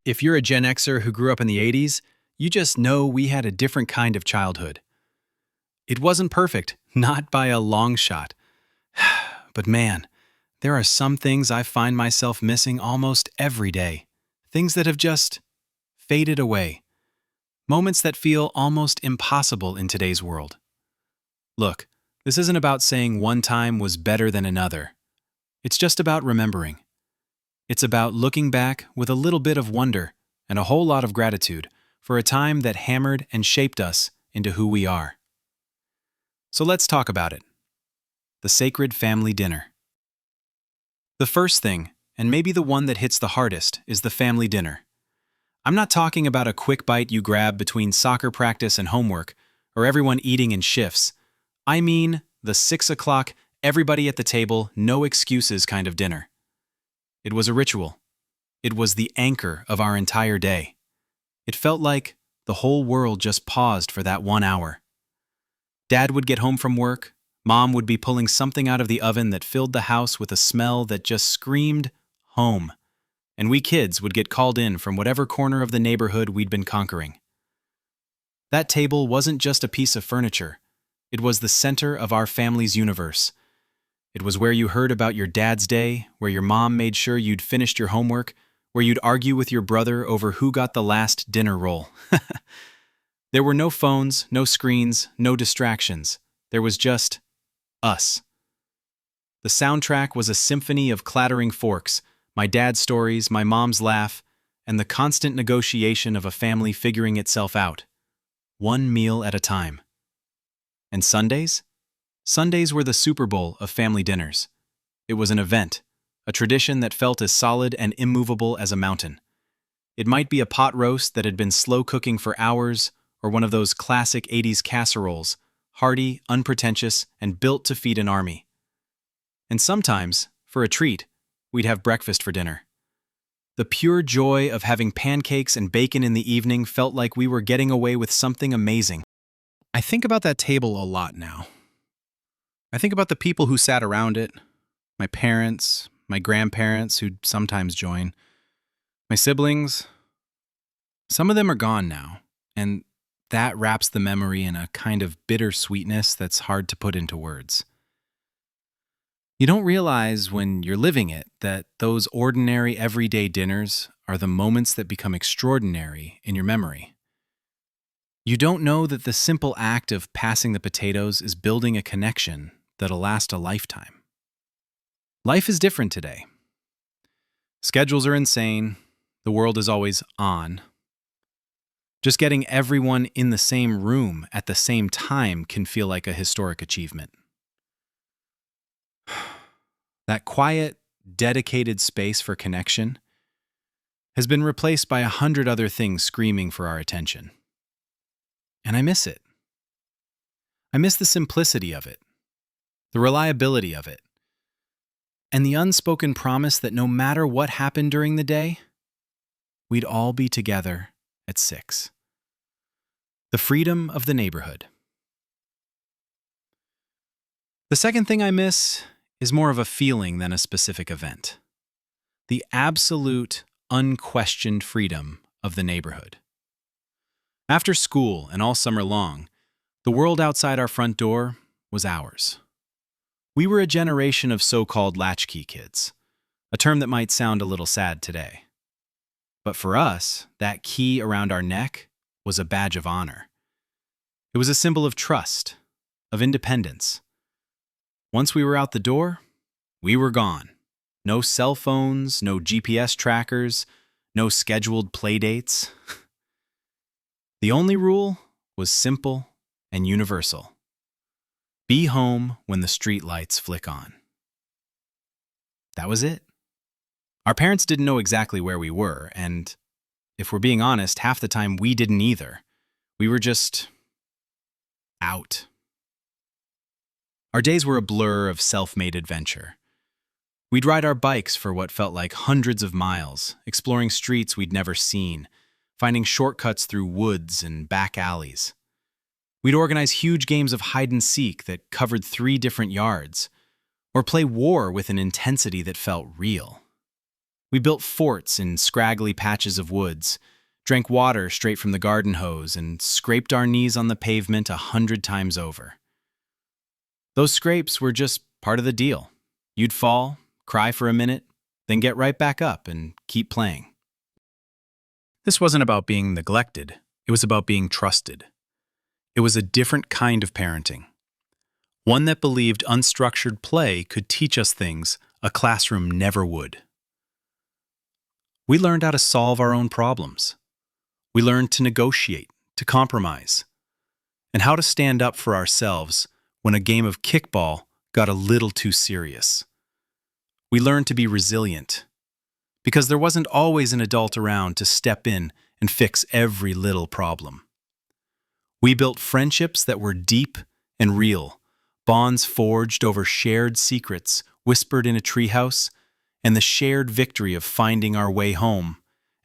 If you're a Gen Xer who grew up in the 80s, you just know we had a different kind of childhood. It wasn't perfect, not by a long shot. But man, there are some things I find myself missing almost every day. Things that have just faded away. Moments that feel almost impossible in today's world. Look, this isn't about saying one time was better than another. It's just about remembering. It's about looking back with a little bit of wonder and a whole lot of gratitude for a time that hammered and shaped us into who we are. So let's talk about it. The sacred family dinner. The first thing, and maybe the one that hits the hardest, is the family dinner. I'm not talking about a quick bite you grab between soccer practice and homework, or everyone eating in shifts. I mean the 6 o'clock, everybody at the table, no excuses kind of dinner. It was a ritual. It was the anchor of our entire day. It felt like the whole world just paused for that 1 hour. Dad would get home from work. Mom would be pulling something out of the oven that filled the house with a smell that just screamed home. And we kids would get called in from whatever corner of the neighborhood we'd been conquering. That table wasn't just a piece of furniture. It was the center of our family's universe. It was where you heard about your dad's day, where your mom made sure you'd finished your homework, where you'd argue with your brother over who got the last dinner roll. There were no phones, no screens, no distractions. There was just us. The soundtrack was a symphony of clattering forks, my dad's stories, my mom's laugh, and the constant negotiation of a family figuring itself out, one meal at a time. And Sundays? Sundays were the Super Bowl of family dinners. It was an event, a tradition that felt as solid and immovable as a mountain. It might be a pot roast that had been slow cooking for hours, or one of those classic 80s casseroles, hearty, unpretentious, and built to feed an army. And sometimes, for a treat, we'd have breakfast for dinner. The pure joy of having pancakes and bacon in the evening felt like we were getting away with something amazing. I think about that table a lot now. I think about the people who sat around it, my parents, my grandparents who'd sometimes join, my siblings. Some of them are gone now, and that wraps the memory in a kind of bittersweetness that's hard to put into words. You don't realize when you're living it that those ordinary everyday dinners are the moments that become extraordinary in your memory. You don't know that the simple act of passing the potatoes is building a connection that'll last a lifetime. Life is different today. Schedules are insane. The world is always on. Just getting everyone in the same room at the same time can feel like a historic achievement. That quiet, dedicated space for connection has been replaced by 100 other things screaming for our attention. And I miss it. I miss the simplicity of it, the reliability of it, and the unspoken promise that no matter what happened during the day, we'd all be together at 6. The freedom of the neighborhood. The second thing I miss is more of a feeling than a specific event. The absolute, unquestioned freedom of the neighborhood. After school and all summer long, the world outside our front door was ours. We were a generation of so-called latchkey kids, a term that might sound a little sad today. But for us, that key around our neck was a badge of honor. It was a symbol of trust, of independence. Once we were out the door, we were gone. No cell phones, no GPS trackers, no scheduled play dates. The only rule was simple and universal. Be home when the streetlights flick on. That was it. Our parents didn't know exactly where we were, and if we're being honest, half the time we didn't either. We were just out. Our days were a blur of self-made adventure. We'd ride our bikes for what felt like hundreds of miles, exploring streets we'd never seen, finding shortcuts through woods and back alleys. We'd organize huge games of hide-and-seek that covered 3 different yards, or play war with an intensity that felt real. We built forts in scraggly patches of woods, drank water straight from the garden hose, and scraped our knees on the pavement 100 times over. Those scrapes were just part of the deal. You'd fall, cry for a minute, then get right back up and keep playing. This wasn't about being neglected. It was about being trusted. It was a different kind of parenting. One that believed unstructured play could teach us things a classroom never would. We learned how to solve our own problems. We learned to negotiate, to compromise, and how to stand up for ourselves when a game of kickball got a little too serious. We learned to be resilient, because there wasn't always an adult around to step in and fix every little problem. We built friendships that were deep and real, bonds forged over shared secrets whispered in a treehouse, and the shared victory of finding our way home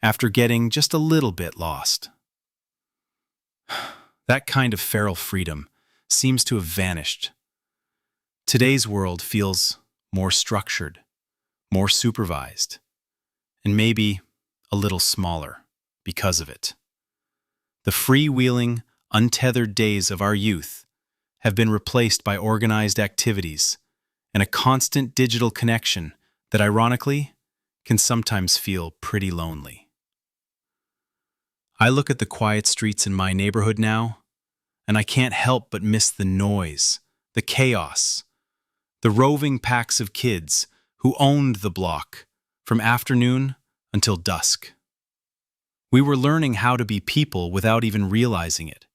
after getting just a little bit lost. That kind of feral freedom seems to have vanished. Today's world feels more structured, more supervised, and maybe a little smaller because of it. The freewheeling, untethered days of our youth have been replaced by organized activities and a constant digital connection that, ironically, can sometimes feel pretty lonely. I look at the quiet streets in my neighborhood now, and I can't help but miss the noise, the chaos, the roving packs of kids who owned the block from afternoon until dusk. We were learning how to be people without even realizing it,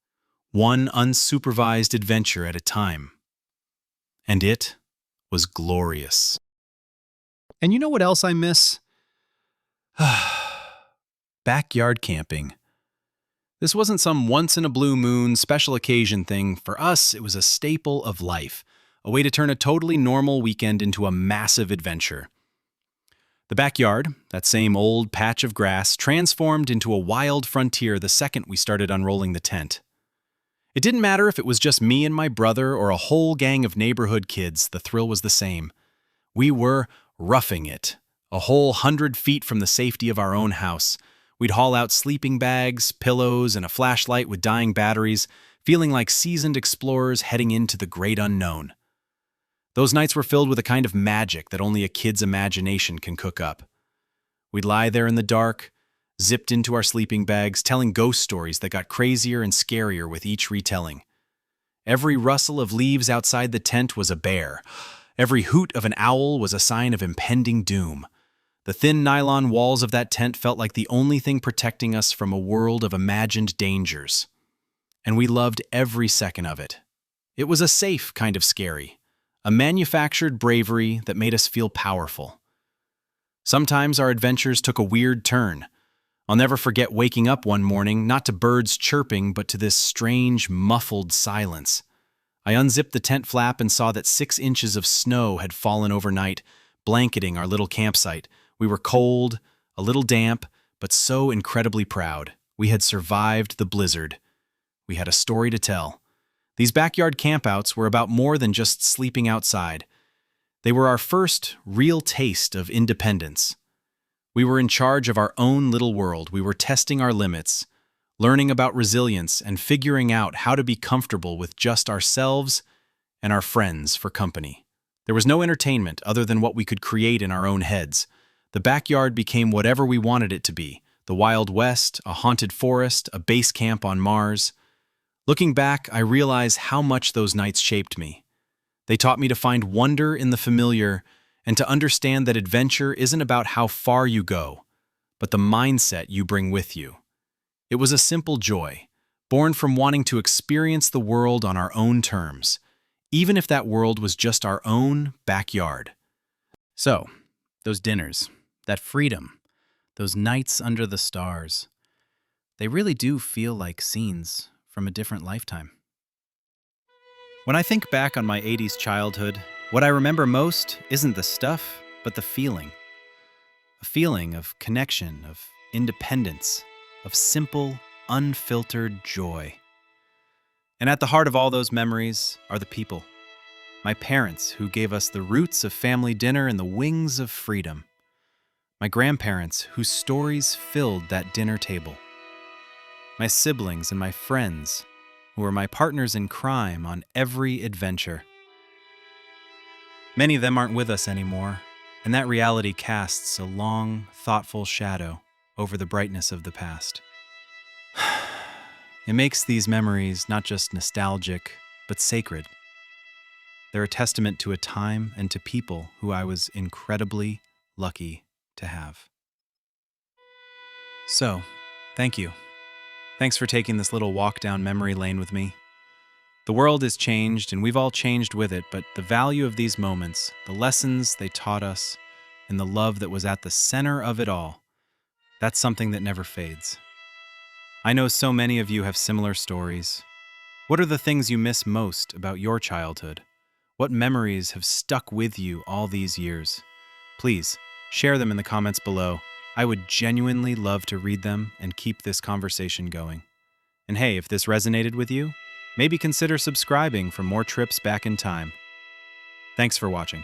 one unsupervised adventure at a time. And it was glorious. And you know what else I miss? Backyard camping. This wasn't some once-in-a-blue-moon special occasion thing. For us, it was a staple of life, a way to turn a totally normal weekend into a massive adventure. The backyard, that same old patch of grass, transformed into a wild frontier the second we started unrolling the tent. It didn't matter if it was just me and my brother or a whole gang of neighborhood kids, the thrill was the same. We were roughing it, a whole 100 feet from the safety of our own house. We'd haul out sleeping bags, pillows, and a flashlight with dying batteries, feeling like seasoned explorers heading into the great unknown. Those nights were filled with a kind of magic that only a kid's imagination can cook up. We'd lie there in the dark, zipped into our sleeping bags, telling ghost stories that got crazier and scarier with each retelling. Every rustle of leaves outside the tent was a bear. Every hoot of an owl was a sign of impending doom. The thin nylon walls of that tent felt like the only thing protecting us from a world of imagined dangers. And we loved every second of it. It was a safe kind of scary, a manufactured bravery that made us feel powerful. Sometimes our adventures took a weird turn. I'll never forget waking up one morning, not to birds chirping, but to this strange, muffled silence. I unzipped the tent flap and saw that 6 inches of snow had fallen overnight, blanketing our little campsite. We were cold, a little damp, but so incredibly proud. We had survived the blizzard. We had a story to tell. These backyard campouts were about more than just sleeping outside. They were our first real taste of independence. We were in charge of our own little world. We were testing our limits, learning about resilience, and figuring out how to be comfortable with just ourselves and our friends for company. There was no entertainment other than what we could create in our own heads. The backyard became whatever we wanted it to be: the Wild West, a haunted forest, a base camp on Mars. Looking back, I realize how much those nights shaped me. They taught me to find wonder in the familiar and to understand that adventure isn't about how far you go, but the mindset you bring with you. It was a simple joy, born from wanting to experience the world on our own terms, even if that world was just our own backyard. So, those dinners, that freedom, those nights under the stars, they really do feel like scenes from a different lifetime. When I think back on my 80s childhood, what I remember most isn't the stuff, but the feeling. A feeling of connection, of independence, of simple, unfiltered joy. And at the heart of all those memories are the people. My parents, who gave us the roots of family dinner and the wings of freedom. My grandparents, whose stories filled that dinner table. My siblings and my friends, who were my partners in crime on every adventure. Many of them aren't with us anymore, and that reality casts a long, thoughtful shadow over the brightness of the past. It makes these memories not just nostalgic, but sacred. They're a testament to a time and to people who I was incredibly lucky to have. So, thank you. Thanks for taking this little walk down memory lane with me. The world has changed, and we've all changed with it, but the value of these moments, the lessons they taught us, and the love that was at the center of it all, that's something that never fades. I know so many of you have similar stories. What are the things you miss most about your childhood? What memories have stuck with you all these years? Please, share them in the comments below. I would genuinely love to read them and keep this conversation going. And hey, if this resonated with you, maybe consider subscribing for more trips back in time. Thanks for watching.